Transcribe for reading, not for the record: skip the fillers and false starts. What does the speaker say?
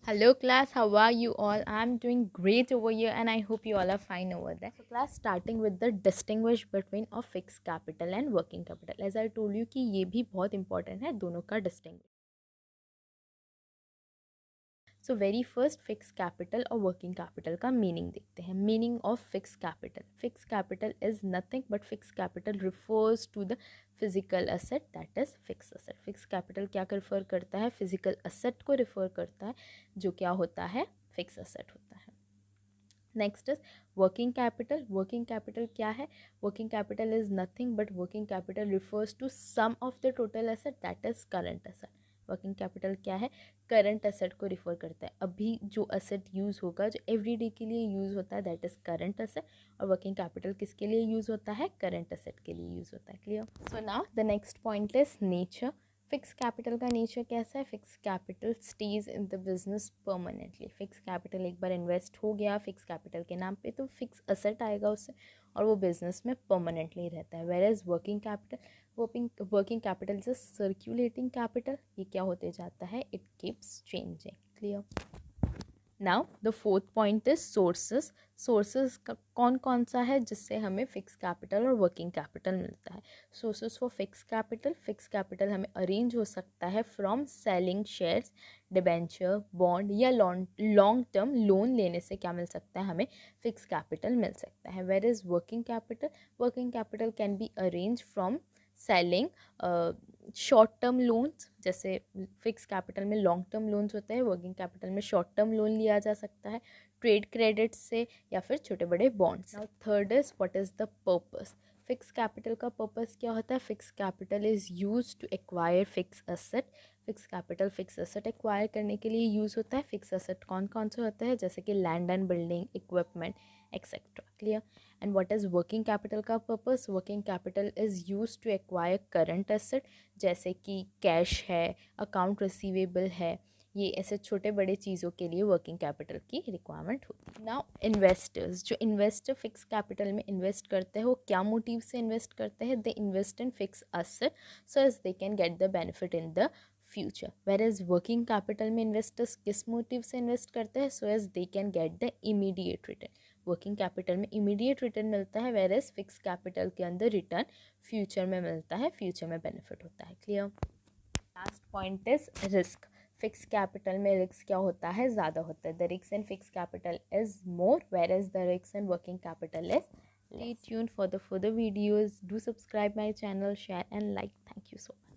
Hello class, how are you all? I'm doing great over here and I hope you all are fine over there. So class, starting with the distinguish between of fixed capital and working capital. As I told you कि ये भी बहुत important है दोनों का distinguish. So very first fix capital और working capital का meaning देखते हैं. Meaning of fix capital is nothing but fix capital refers to the physical asset that is fix asset. Fix capital क्या रिफर करता है? फिजिकल असेट को refer करता है जो क्या होता है? फिक्स असेट होता है. Next is working capital. Working capital क्या है? Working capital is nothing but working capital refers to sum of the total asset that is current asset. Working capital क्या है? करंट एसेट को रिफर करता है. अभी जो एसेट यूज़ होगा, जो एवरीडे के लिए यूज़ होता है, दैट इज करंट एसेट. और वर्किंग कैपिटल किसके लिए यूज़ होता है? करंट एसेट के लिए यूज़ होता है. Clear? So now the next point is nature. Fix capital का नेचर कैसा है? Fix capital stage in the business permanently. Fix capital एक बार इन्वेस्ट हो गया फिक्स कैपिटल के नाम पे तो फिक्स असेट आएगा उससे और वो बिजनेस में परमानेंटली रहता है. Whereas working capital is circulating capital. ये क्या होते जाता है? It keeps changing. Clear? Now the fourth point is sources. Sources का कौन कौन सा है जिससे हमें फिक्स कैपिटल और वर्किंग कैपिटल मिलता है? सोर्सेस फॉर फिक्स कैपिटल हमें अरेंज हो सकता है from selling shares, debenture, bond या लॉन्ग टर्म लोन लेने से क्या मिल सकता है? हमें फिक्स कैपिटल मिल सकता है. Whereas working capital can be arrange from selling short term loans. जैसे फिक्स कैपिटल में लॉन्ग टर्म लोन्स होते हैं, वर्किंग कैपिटल में शॉर्ट टर्म लोन लिया जा सकता है ट्रेड क्रेडिट से या फिर छोटे बड़े bonds. Now third is what is the purpose. Fix capital का पर्पस क्या होता है? Fix capital is use to acquire fix asset. Fix capital fix asset acquire करने के लिए यूज़ होता है. फिक्स असेट कौन कौन से होते हैं? जैसे कि land and building, equipment, etcetera. Clear? And what is working capital का purpose? Working capital is use to acquire current asset जैसे कि कैश है, अकाउंट रिसीवेबल है. ये ऐसे छोटे बड़े चीज़ों के लिए वर्किंग कैपिटल की रिक्वायरमेंट होती है. Now investors. जो इन्वेस्टर फिक्स कैपिटल में इन्वेस्ट करते हैं वो क्या मोटिव से इन्वेस्ट करते हैं? They invest in fix asset so as they can get the benefit in the future. Whereas working capital में इन्वेस्टर्स किस मोटिव से इन्वेस्ट करते हैं? So as they can get the immediate return. Working capital में immediate return मिलता है where as fix capital के अंदर रिटर्न फ्यूचर में मिलता है, फ्यूचर में बेनिफिट होता है. Clear? Last point is risk. Fix capital में रिस्क क्या होता है? ज़्यादा होता है. The risk in fix capital is more whereas the risk in working capital is less. Stay tuned for the further videos. Do subscribe my channel, share and like. Thank you so much.